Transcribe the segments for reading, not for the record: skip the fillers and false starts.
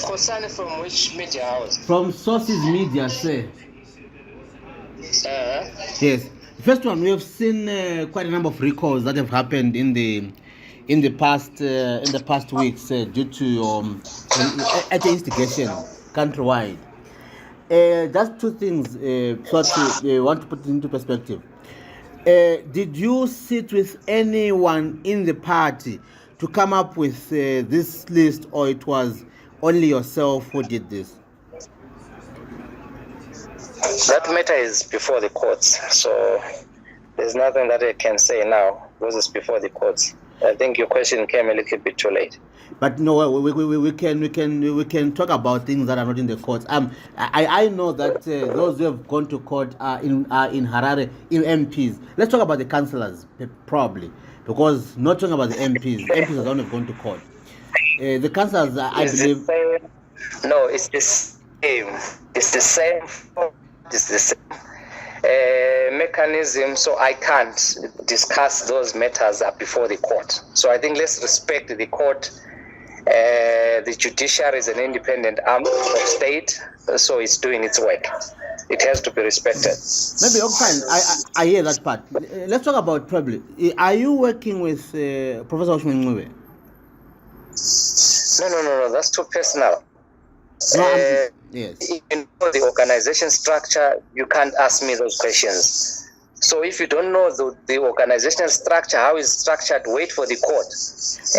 Concern from which media house? From Sources Media, sir. Uh, Yes. First one, we have seen quite a number of recalls that have happened in the past weeks due to at the instigation countrywide. Just two things. So to want to put it into perspective. Did you sit with anyone in the party to come up with this list, or it was only yourself who did this? that matter is before the courts, so there's nothing that I can say now because it's before the courts. I think your question came a little bit too late. But no, we can talk about things that are not in the courts. I know that those who have gone to court are in Harare, in MPs. Let's talk about the councillors, probably, because not talking about the MPs don't have gone to court. The councillors, I believe. No, it's the same. It's the same. It's the same mechanism. So I can't discuss those matters before the court. So I think let's respect the court. The judiciary is an independent arm of state, so it's doing its work. It has to be respected. Maybe fine. I hear that part. Let's talk about probably. Are you working with Professor Oshimwe? No. That's too personal. Yes. If you know the organization structure, you can't ask me those questions. So if you don't know the organizational structure, how it's structured, wait for the court,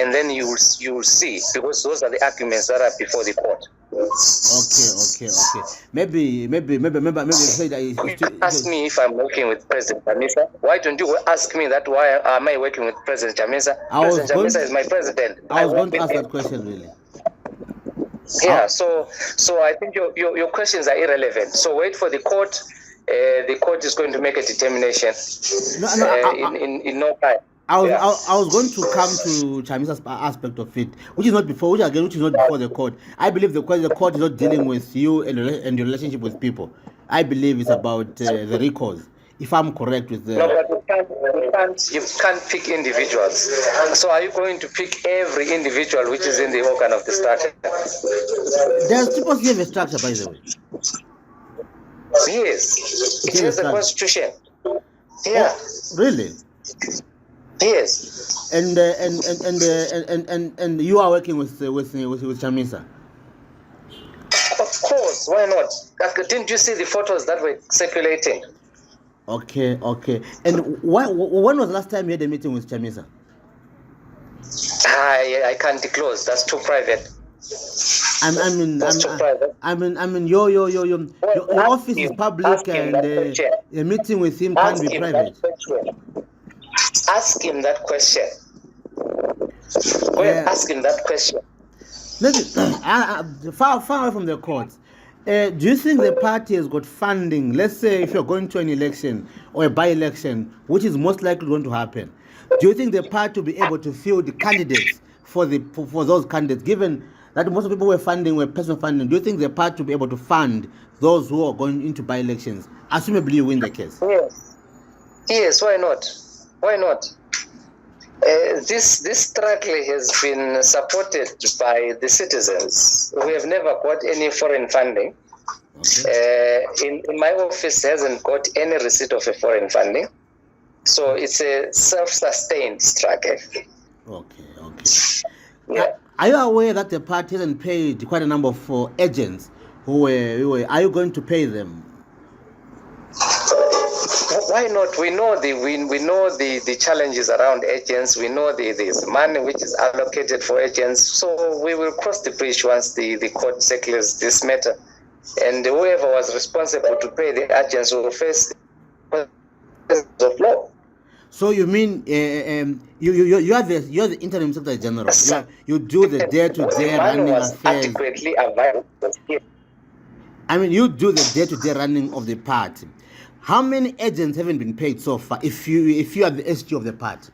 and then you'll see, because those are the arguments that are before the court. Okay. Maybe say that ask me if I'm working with President Chamisa. Why don't you ask me that? Why am I working with President Chamisa? President Chamisa is my president. I was going to ask that question really. Yeah. So I think your questions are irrelevant. So wait for the court. The court is going to make a determination in no time. I was going to come to Chamisa's aspect of it, which is not before the court. I believe the court is not dealing with you and your relationship with people. I believe it's about the recalls. If I'm correct with the. No, but you can't pick individuals. So are you going to pick every individual which is in the organ of the structure? There's supposed to have a structure, by the way. Yes, it is the constitution. Yeah. Oh, really? Yes. And you are working with Chamisa? Of course, why not? Didn't you see the photos that were circulating? Okay. And when was the last time you had a meeting with Chamisa? I can't disclose. That's too private. I mean, your office is public, and a meeting with him can be private. Ask him that question. Go and ask him that question. Far away from the courts. Do you think the party has got funding? Let's say if you're going to an election or a by-election, which is most likely going to happen, do you think the party will be able to field the candidates for those candidates, given that most of the people were personal funding? Do you think the party will be able to fund those who are going into by-elections, assumably you win the case? Yes, why not? This struggle has been supported by the citizens. We have never got any foreign funding. Okay. In my office hasn't got any receipt of a foreign funding. So it's a self-sustained struggle. Okay. Yeah. Are you aware that the party hasn't paid quite a number of agents who were? Are you going to pay them? Why not? We know the challenges around agents. We know there's money which is allocated for agents. So we will cross the bridge once the court settles this matter. And whoever was responsible to pay the agents will face the of law. So you mean you are the interim secretary general? You do the day-to-day running affairs. Adequately available. I mean, you do the day-to-day running of the party. How many agents haven't been paid so far? If you are the SG of the party,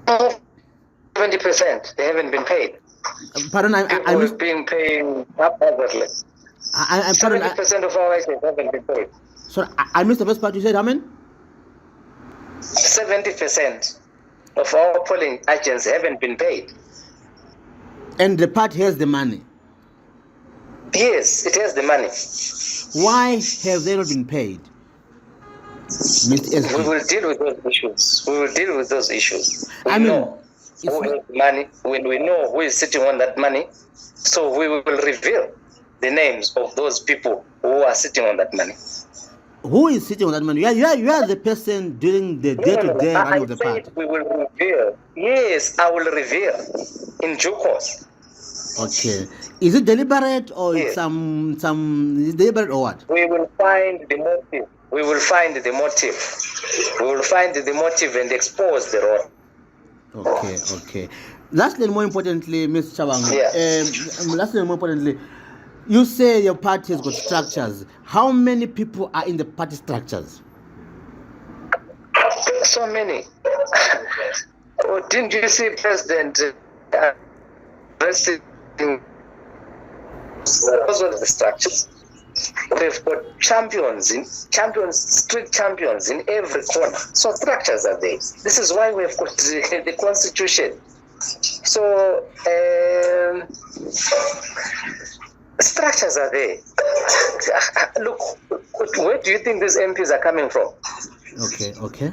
70% they haven't been paid. Pardon, I'm being paid haphazardly. 70% of our agents haven't been paid. So I missed the first part. You said how many? 70%. of our polling agents haven't been paid. And the party has the money. Yes, it has the money. Why have they not been paid? Mr. SG. We will deal with those issues. We will deal with those issues. We I mean, know who has money. When we know who is sitting on that money, so we will reveal the names of those people who are sitting on that money. Who is sitting on that money? You are the person doing the day-to-day running of the party. We will reveal. Yes, I will reveal in due course. Okay. Is it deliberate or Yes. some is it deliberate or what? We will find the motive. We will find the motive. We will find the motive and expose the wrong. Okay. Lastly and more importantly, Ms. Tshabangu, Yeah. lastly and more importantly, you say your party has got structures. How many people are in the party structures? So many. Oh, didn't you see President those are the structures. We've got strict champions in every corner. So structures are there. This is why we've got the constitution. So structures are there. Look, where do you think these MPs are coming from? Okay.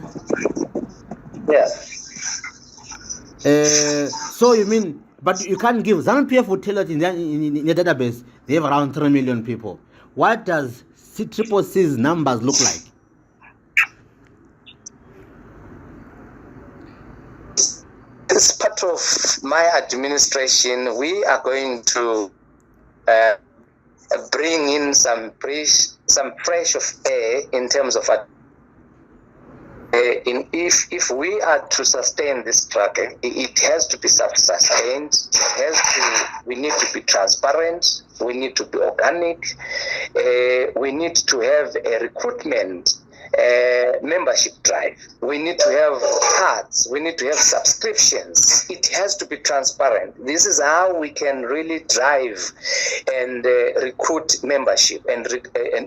Yeah. So you mean, but you can't give. ZANU-PF would tell that in the database they have around 3 million people. What does CCC's numbers look like? As part of my administration, we are going to bring in some fresh of air in terms of if we are to sustain this track, it has to be self-sustained. We need to be transparent. We need to be organic. We need to have a recruitment membership drive. We need to have cards. We need to have subscriptions. It has to be transparent. This is how we can really drive and recruit membership and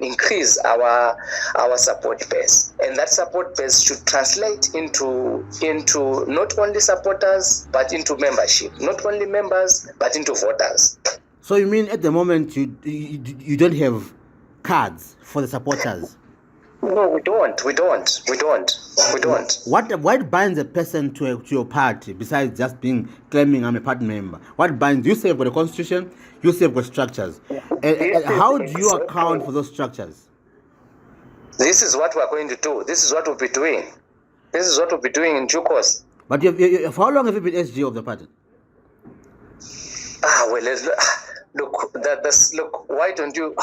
increase our support base. And that support base should translate into not only supporters but into membership. Not only members but into voters. So you mean at the moment you don't have cards for the supporters? No, we don't. What binds a person to your party besides just claiming I'm a party member? What binds you? Say you've got a constitution, you say you've got structures. And how do you account for those structures? This is what we're going to do. This is what we'll be doing. This is what we'll be doing in due course. But for how long have you been SG of the party? Look. Why don't you?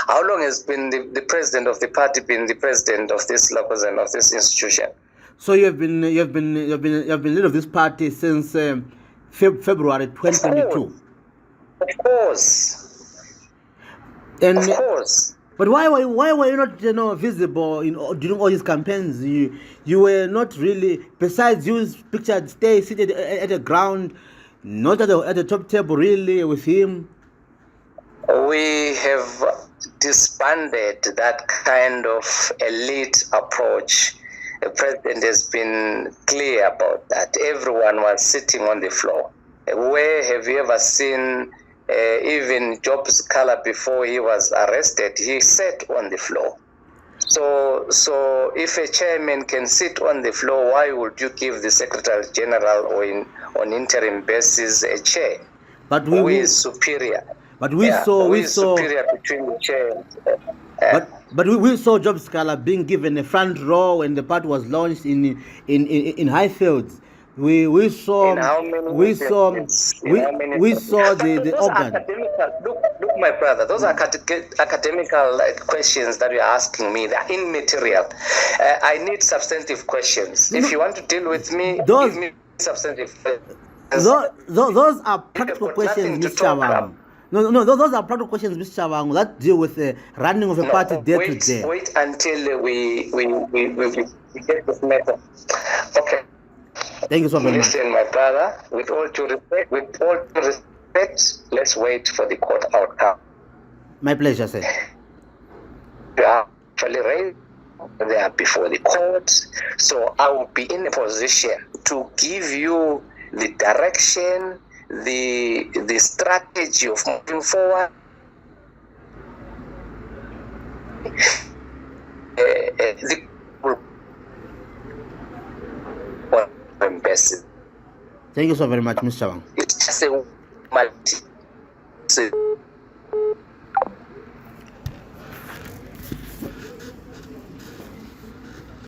How long has been the president of the party been the president of this locus and of this institution? So you've been leader of this party since February 2022. Of course. And of course. But why were you not visible during all these campaigns? You were not really. Besides, you pictured seated at the ground, not at the top table really with him. We have disbanded that kind of elite approach. The president has been clear about that. Everyone was sitting on the floor. Where have you ever seen even Job's Color before he was arrested? He sat on the floor. So if a chairman can sit on the floor, why would you give the Secretary General or on interim basis a chair? But who is superior? But we saw superior between the chairs. But we saw Job Scala being given a front row when the party was launched in Highfields. We saw the organ. Look, my brother, those are academical questions that you're asking me. They're immaterial. I need substantive questions. If you want to deal with me, give me substantive questions. Those are practical questions, Mr. Tshabangu. No, those are practical questions, Mr. Tshabangu, that deal with the running of a party day to day. Wait until we get this matter. Okay. Thank you so very much. Listen, my brother, with all due respect, let's wait for the court outcome. My pleasure, sir. You are actually raised they are before the court. So I will be in a position to give you the direction, the strategy of moving forward. The Thank you so very much, Mr. Tshabangu. It's just a